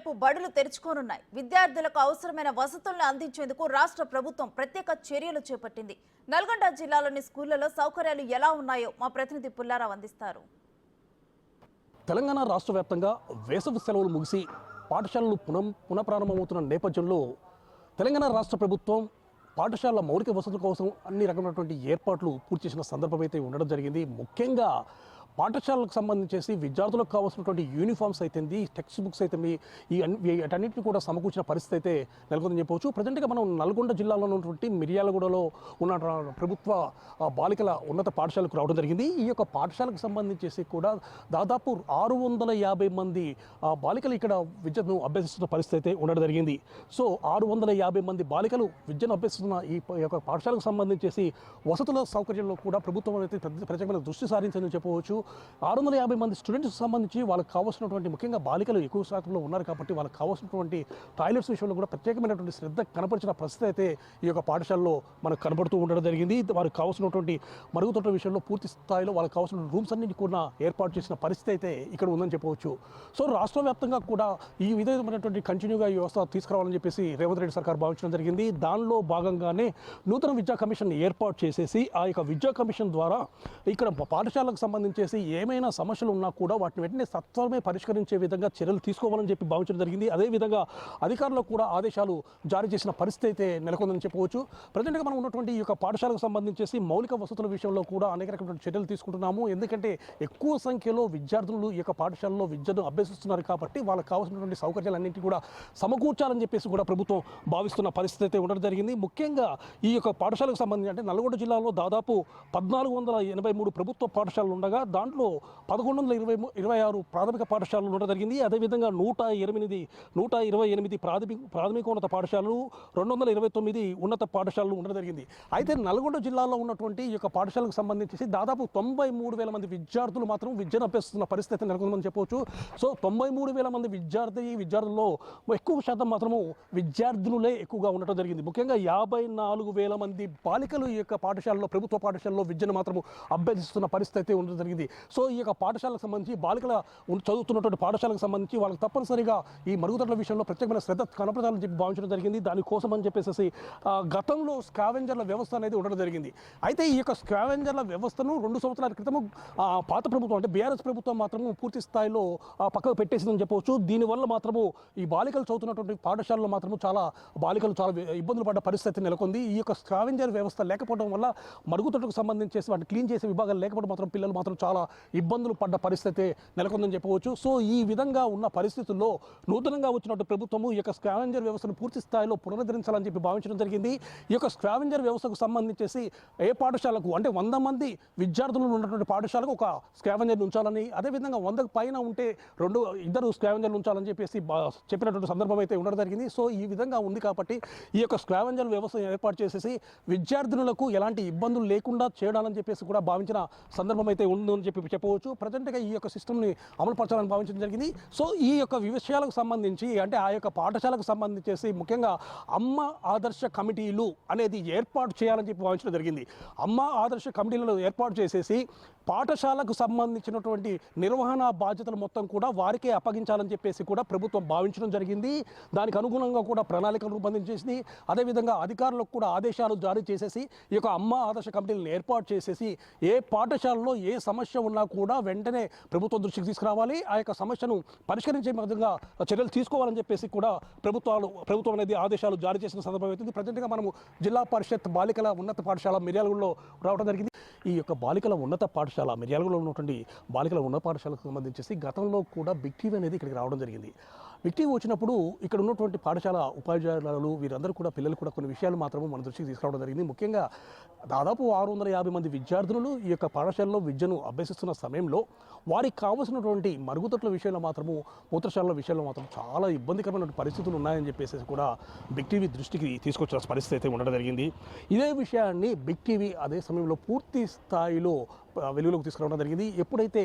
రేపు బడులు తెరుచుకోనున్నాయి. విద్యార్థులకు అవసరమైన వసతులను అందించేందుకు రాష్ట్ర ప్రభుత్వం ప్రత్యేక చర్యలు చేపట్టింది. నల్గొండ జిల్లాలోని స్కూళ్లలో సౌకర్యాలు ఎలా ఉన్నాయో మా ప్రతినిధి పుల్లారావు అందిస్తారు. తెలంగాణ రాష్ట్ర వ్యాప్తంగా వేసవి సెలవులు ముగిసి పాఠశాలలు పునఃప్రారంభమవుతున్న నేపథ్యంలో తెలంగాణ రాష్ట్ర ప్రభుత్వం పాఠశాలల మౌలిక వసతుల కోసం అన్ని రకమైనటువంటి ఏర్పాట్లు పూర్తి చేసిన సందర్భం అయితే ఉండడం జరిగింది. ముఖ్యంగా పాఠశాలకు సంబంధించేసి విద్యార్థులకు కావాల్సినటువంటి యూనిఫామ్స్ అయితేంది, టెక్స్ట్ బుక్స్ అయితే వీటన్నిటిని కూడా సమకూర్చిన పరిస్థితి అయితే నెలకొందని చెప్పవచ్చు. ప్రజెంట్గా మనం నల్గొండ జిల్లాలో ఉన్నటువంటి మిర్యాలగూడలో ఉన్న ప్రభుత్వ బాలికల ఉన్నత పాఠశాలకు రావడం జరిగింది. ఈ యొక్క పాఠశాలకు సంబంధించేసి కూడా దాదాపు 650 మంది బాలికలు ఇక్కడ విద్యను అభ్యసిస్తున్న పరిస్థితి అయితే ఉండడం జరిగింది. సో 650 మంది బాలికలు విద్యను అభ్యసిస్తున్న ఈ యొక్క పాఠశాలకు సంబంధించేసి వసతుల సౌకర్యంలో కూడా ప్రభుత్వం అయితే ప్రత్యేకమైన దృష్టి సారించిందని చెప్పవచ్చు. 650 మంది స్టూడెంట్స్కి సంబంధించి వాళ్ళకి కావాల్సినటువంటి, ముఖ్యంగా బాలికలు ఎక్కువ శాతంలో ఉన్నారు కాబట్టి వాళ్ళకి కావాల్సినటువంటి టాయిలెట్స్ విషయంలో కూడా ప్రత్యేకమైనటువంటి శ్రద్ధ కనపరిచిన పరిస్థితి అయితే ఈ యొక్క పాఠశాలలో మనకు కనబడుతూ ఉండడం జరిగింది. వారికి కావాల్సినటువంటి మరుగుదొడ్ల విషయంలో పూర్తి స్థాయిలో వాళ్ళకి కావాల్సిన రూమ్స్ అన్నింటి కూడా ఏర్పాటు చేసిన పరిస్థితి అయితే ఇక్కడ ఉందని చెప్పవచ్చు. సో రాష్ట్ర వ్యాప్తంగా కూడా ఈ విధమైనటువంటి కంటిన్యూగా ఈ వ్యవస్థ తీసుకురావాలని చెప్పేసి రేవంత్ రెడ్డి సర్కార్ భావించడం జరిగింది. దానిలో భాగంగానే నూతన విద్యా కమిషన్ ఏర్పాటు చేసేసి ఆ యొక్క విద్యా కమిషన్ ద్వారా ఇక్కడ పాఠశాలకు సంబంధించి ఏమైనా సమస్యలు ఉన్నా కూడా వాటిని వెంటనే సత్వరమే పరిష్కరించే విధంగా చర్యలు తీసుకోవాలని చెప్పి భావించడం జరిగింది. అదేవిధంగా అధికారులకు కూడా ఆదేశాలు జారీ చేసిన పరిస్థితి అయితే నెలకొందని చెప్పవచ్చు. ప్రజెంట్గా మనం ఉన్నటువంటి ఈ యొక్క పాఠశాలకు సంబంధించేసి మౌలిక వసతుల విషయంలో కూడా అనేక రకమైన చర్యలు తీసుకుంటున్నాము. ఎందుకంటే ఎక్కువ సంఖ్యలో విద్యార్థులు ఈ యొక్క పాఠశాలలో విద్యను అభ్యసిస్తున్నారు కాబట్టి వాళ్ళకి కావాల్సినటువంటి సౌకర్యాలన్నింటినీ కూడా సమకూర్చాలని చెప్పేసి కూడా ప్రభుత్వం భావిస్తున్న పరిస్థితి అయితే ఉండడం జరిగింది. ముఖ్యంగా ఈ యొక్క పాఠశాలకు సంబంధించి అంటే నల్గొండ జిల్లాలో దాదాపు 1483 ప్రభుత్వ పాఠశాలలు ఉండగా దాంట్లో 1126 ప్రాథమిక పాఠశాలలు ఉండడం జరిగింది. అదేవిధంగా 128 ప్రాథమికోన్నత పాఠశాలలు, 229 ఉన్నత పాఠశాలలు ఉండడం జరిగింది. అయితే నల్గొండ జిల్లాలో ఉన్నటువంటి ఈ యొక్క పాఠశాలకు సంబంధించి దాదాపు 93,000 మంది విద్యార్థులు మాత్రం విద్యను అభ్యసిస్తున్న పరిస్థితి నెలకొందని చెప్పవచ్చు. సో 93,000 మంది విద్యార్థుల్లో ఎక్కువ శాతం మాత్రము విద్యార్థినులే ఎక్కువగా ఉండటం జరిగింది. ముఖ్యంగా 54,000 మంది బాలికలు ఈ యొక్క పాఠశాలలో, ప్రభుత్వ పాఠశాలలో విద్యను మాత్రము అభ్యసిస్తున్న పరిస్థితి అయితే ఉండడం జరిగింది. సో ఈ యొక్క పాఠశాలకు సంబంధించి బాలికల చదువుతున్నటువంటి పాఠశాలకు సంబంధించి వాళ్ళకి తప్పనిసరిగా ఈ మరుగుదొడ్ల విషయంలో ప్రత్యేకమైన శ్రద్ధ కనపడాలని చెప్పి భావించడం జరిగింది. దానికోసం అని చెప్పేసి గతంలో స్కావెంజర్ల వ్యవస్థ అనేది ఉండడం జరిగింది. అయితే ఈ యొక్క స్కావెంజర్ల వ్యవస్థను 2 సంవత్సరాల క్రితం పాత ప్రభుత్వం అంటే బీఆర్ఎస్ ప్రభుత్వం మాత్రము పూర్తి స్థాయిలో పక్కకు పెట్టేసిందని చెప్పవచ్చు. దీనివల్ల మాత్రము ఈ బాలికలు చదువుతున్నటువంటి పాఠశాలలో మాత్రము బాలికలు చాలా ఇబ్బందులు పడ్డ పరిస్థితి నెలకొంది. ఈ యొక్క స్కావెంజర్ వ్యవస్థ లేకపోవడం వల్ల మరుగుదొడ్లకు సంబంధించి వాటిని క్లీన్ చేసే విభాగాలు లేకపోవడం మాత్రం పిల్లలు మాత్రం చాలా ఇబ్బందులు పడ్డ పరిస్థితి నెలకొందని చెప్పవచ్చు. సో ఈ విధంగా ఉన్న పరిస్థితుల్లో నూతనంగా వచ్చినట్టు ప్రభుత్వము ఈ యొక్క స్కావెంజర్ వ్యవస్థను పూర్తి స్థాయిలో పునరుద్ధరించాలని చెప్పి భావించడం జరిగింది. ఈ యొక్క స్కావెంజర్ వ్యవస్థకు సంబంధించేసి ఏ పాఠశాలకు అంటే 100 మంది విద్యార్థులు ఉన్నటువంటి పాఠశాలకు ఒక స్కావెంజర్ ఉంచాలని, అదేవిధంగా 100కు పైన ఉంటే 2 స్కావెంజర్లు ఉంచాలని చెప్పేసి చెప్పినటువంటి సందర్భం అయితే ఉండడం జరిగింది. సో ఈ విధంగా ఉంది కాబట్టి ఈ యొక్క స్కావెంజర్ వ్యవస్థ ఏర్పాటు చేసేసి విద్యార్థినులకు ఎలాంటి ఇబ్బందులు లేకుండా చేయడాలని చెప్పేసి కూడా భావించిన సందర్భం అయితే ఉందని చెప్పవచ్చు. ప్రజెంట్గా ఈ యొక్క సిస్టమ్ని అమలుపరచాలని భావించడం జరిగింది. సో ఈ యొక్క విషయాలకు సంబంధించి అంటే ఆ యొక్క పాఠశాలకు సంబంధించేసి ముఖ్యంగా అమ్మ ఆదర్శ కమిటీలు అనేది ఏర్పాటు చేయాలని చెప్పి భావించడం జరిగింది. అమ్మ ఆదర్శ కమిటీలను ఏర్పాటు చేసేసి పాఠశాలకు సంబంధించినటువంటి నిర్వహణ బాధ్యతలు మొత్తం కూడా వారికే అప్పగించాలని చెప్పేసి కూడా ప్రభుత్వం భావించడం జరిగింది. దానికి అనుగుణంగా కూడా ప్రణాళికలు రూపొందించేసి అదేవిధంగా అధికారులకు కూడా ఆదేశాలు జారీ చేసేసి ఈ యొక్క అమ్మ ఆదర్శ కమిటీలను ఏర్పాటు చేసేసి ఏ పాఠశాలలో ఏ సమస్య ఉన్నా కూడా వెంటనే ప్రభుత్వం దృష్టికి తీసుకురావాలి, ఆ యొక్క సమస్యను పరిష్కరించే విధంగా చర్యలు తీసుకోవాలని చెప్పేసి కూడా ప్రభుత్వం అనేది ఆదేశాలు జారీ చేసిన సందర్భం అవుతుంది. ప్రజెంట్గా మనము జిల్లా పరిషత్ బాలికల ఉన్నత పాఠశాల మిర్యాలగూడలో రావడం జరిగింది. ఈ యొక్క బాలికల ఉన్నత పాఠశాల మిర్యాలగూడలో ఉన్నటువంటి బాలికల ఉన్నత పాఠశాలకు సంబంధించి గతంలో కూడా బిగ్ టీవీ అనేది ఇక్కడికి రావడం జరిగింది. బిగ్ టీవీ వచ్చినప్పుడు ఇక్కడ ఉన్నటువంటి పాఠశాల ఉపాధ్యాయులు వీరందరూ కూడా పిల్లలు కూడా కొన్ని విషయాలు మాత్రమే మన దృష్టికి తీసుకురావడం జరిగింది. ముఖ్యంగా దాదాపు 650 మంది విద్యార్థులు ఈ యొక్క పాఠశాలలో విద్యను అభ్యసిస్తున్న సమయంలో వారికి కావాల్సినటువంటి మరుగుదొడ్ల విషయంలో మాత్రము, మూత్రశాలల విషయంలో మాత్రం చాలా ఇబ్బందికరమైన పరిస్థితులు ఉన్నాయని చెప్పేసి కూడా బిగ్ టీవీ దృష్టికి తీసుకొచ్చిన పరిస్థితి అయితే ఉండడం జరిగింది. ఇదే విషయాన్ని బిగ్ టీవీ అదే సమయంలో పూర్తి స్థాయిలో వెలుగులోకి తీసుకురావడం జరిగింది. ఎప్పుడైతే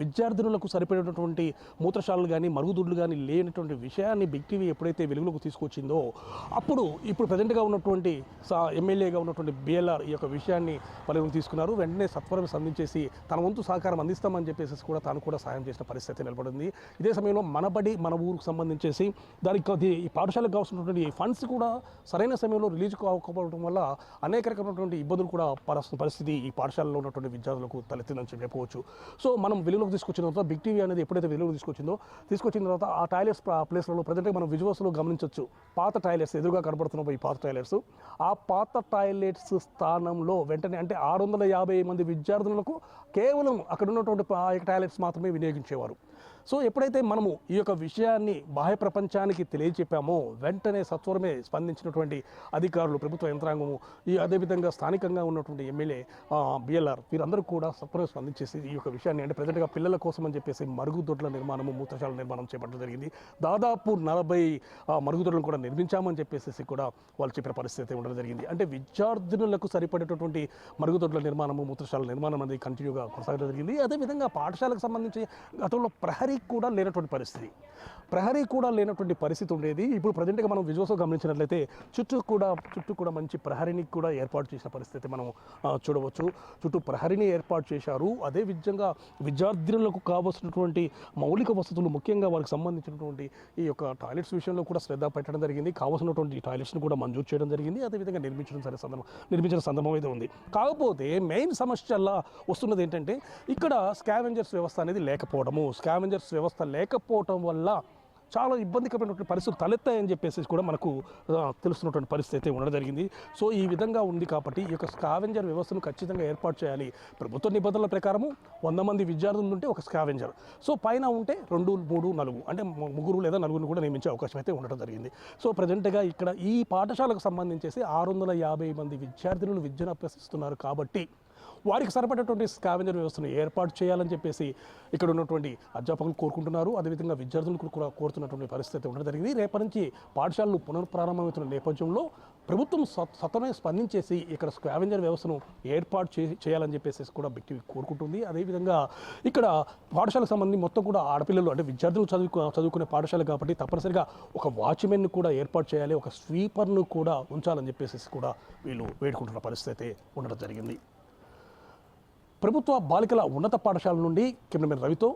విద్యార్థినులకు సరిపడేటటువంటి మూత్రశాలలు కానీ మరుగుదొడ్లు కానీ లేనటువంటి విషయాన్ని బిగ్ టీవీ ఎప్పుడైతే వెలుగులోకి తీసుకొచ్చిందో అప్పుడు ఇప్పుడు ప్రజెంట్గా ఉన్నటువంటి ఎమ్మెల్యేగా ఉన్నటువంటి బిఎల్ఆర్ ఈ యొక్క విషయాన్ని వెలుగులోకి తీసుకున్నారు. వెంటనే సత్వరం స్పందించేసి తన వంతు సహకారం అందిస్తామని చెప్పేసి కూడా తాను కూడా సాయం చేసిన పరిస్థితి నిలబడింది. ఇదే సమయంలో మనబడి మన ఊరుకు సంబంధించేసి దానికి ఈ పాఠశాలకు కావాల్సినటువంటి ఫండ్స్ కూడా సరైన సమయంలో రిలీజ్ కాకపోవడం వల్ల అనేక రకమైనటువంటి ఇబ్బందులు కూడా పరిస్థితి ఈ పాఠశాలలో ఉన్నటువంటి విద్యార్థులకు తలెత్తిందని చెప్పవచ్చు. సో మనం వెలుగులోకి తీసుకొచ్చిన తర్వాత బిగ్ టీవీ అనేది ఎప్పుడైతే వెలుగులోకి తీసుకొచ్చిన తర్వాత ఆ టాయిలెట్స్ ప్లేస్లలో ప్రజెంట్గా మనం విజువల్స్లో గమనించవచ్చు. పాత టాయిలెట్స్ ఎదురుగా కనబడుతున్న ఈ పాత టాయిలెట్స్, ఆ పాత టాయిలెట్స్ స్థానంలో వెంటనే అంటే 650 మంది విద్యార్థులకు కేవలం అక్కడ ఉన్నటువంటి టాయిలెట్స్ మాత్రమే వినియోగించేవారు. సో ఎప్పుడైతే మనము ఈ యొక్క విషయాన్ని బాహ్య ప్రపంచానికి తెలియజెప్పామో వెంటనే సత్వరమే స్పందించినటువంటి అధికారులు, ప్రభుత్వ యంత్రాంగము, అదేవిధంగా స్థానికంగా ఉన్నటువంటి ఎమ్మెల్యే బిఎల్ఆర్ వీరందరూ కూడా సత్వరమే స్పందించేసి ఈ యొక్క విషయాన్ని అంటే ప్రజెంట్గా పిల్లల కోసం అని చెప్పేసి మరుగుదొడ్ల నిర్మాణము, మూత్రశాల నిర్మాణం చేపట్టడం జరిగింది. దాదాపు 40 మరుగుదొడ్లను కూడా నిర్మించామని చెప్పేసి కూడా వాళ్ళు చెప్పిన పరిస్థితి ఉండడం జరిగింది. అంటే విద్యార్థినులకు సరిపడేటటువంటి మరుగుదొడ్ల నిర్మాణము, మూత్రశాల నిర్మాణం అనేది కంటిన్యూగా కొనసాగడం జరిగింది. అదేవిధంగా పాఠశాలకు సంబంధించి గతంలో ప్రహరీ కూడా లేనటువంటి పరిస్థితి ఉండేది. ఇప్పుడు ప్రజెంట్గా మనం విజువల్స్ గమనించినట్లయితే చుట్టూ కూడా మంచి ప్రహరీని కూడా ఏర్పాటు చేసిన పరిస్థితి మనం చూడవచ్చు. చుట్టూ ప్రహరీని ఏర్పాటు చేశారు. అదే విధంగా విద్యార్థులకు కావాల్సినటువంటి మౌలిక వసతులు, ముఖ్యంగా వారికి సంబంధించినటువంటి ఈ యొక్క టాయిలెట్స్ విషయంలో కూడా శ్రద్ధ పెట్టడం జరిగింది. కావాల్సినటువంటి టాయిలెట్స్ని కూడా మంజూరు చేయడం జరిగింది. అదేవిధంగా నిర్మించిన సందర్భం అయితే ఉంది. కాకపోతే మెయిన్ సమస్యలా వస్తున్నది ఏంటంటే ఇక్కడ స్కావెంజర్స్ వ్యవస్థ అనేది లేకపోవడము. స్కావెంజర్స్ వ్యవస్థ లేకపోవటం వల్ల చాలా ఇబ్బందికరమైనటువంటి పరిస్థితులు తలెత్తాయని చెప్పేసి కూడా మనకు తెలుస్తున్నటువంటి పరిస్థితి ఉండడం జరిగింది. సో ఈ విధంగా ఉంది కాబట్టి ఈ యొక్క స్కావెంజర్ వ్యవస్థను ఖచ్చితంగా ఏర్పాటు చేయాలి. ప్రభుత్వ నిబంధనల ప్రకారము 100 మంది విద్యార్థులు ఉంటే ఒక స్కావెంజర్, సో పైన ఉంటే 2, 3, 4 అంటే 3 లేదా 4 కూడా నియమించే అవకాశం అయితే ఉండడం జరిగింది. సో ప్రజెంట్గా ఇక్కడ ఈ పాఠశాలకు సంబంధించేసి 650 మంది విద్యార్థినులు విద్యను అభ్యసిస్తున్నారు కాబట్టి వారికి సరిపడేటువంటి స్కావెంజర్ వ్యవస్థను ఏర్పాటు చేయాలని చెప్పేసి ఇక్కడ ఉన్నటువంటి అధ్యాపకులు కోరుకుంటున్నారు. అదేవిధంగా విద్యార్థులు కూడా కోరుతున్నటువంటి పరిస్థితి ఉండడం జరిగింది. రేపటి నుంచి పాఠశాలలు పునఃప్రారంభమవుతున్న నేపథ్యంలో ప్రభుత్వం సత్వరమే స్పందించేసి ఇక్కడ స్కావెంజర్ వ్యవస్థను ఏర్పాటు చేయాలని చెప్పేసి కూడా బిగ్ టీవీ కోరుకుంటుంది. అదేవిధంగా ఇక్కడ పాఠశాలకు సంబంధించి మొత్తం కూడా ఆడపిల్లలు అంటే విద్యార్థులు చదువుకునే పాఠశాల కాబట్టి తప్పనిసరిగా ఒక వాచ్మెన్ను కూడా ఏర్పాటు చేయాలి, ఒక స్వీపర్ను కూడా ఉంచాలని చెప్పేసి కూడా వీళ్ళు వేడుకుంటున్న పరిస్థితి ఉండడం జరిగింది. ప్రభుత్వ బాలికల ఉన్నత పాఠశాల నుండి కెమెరామెన్ రవితో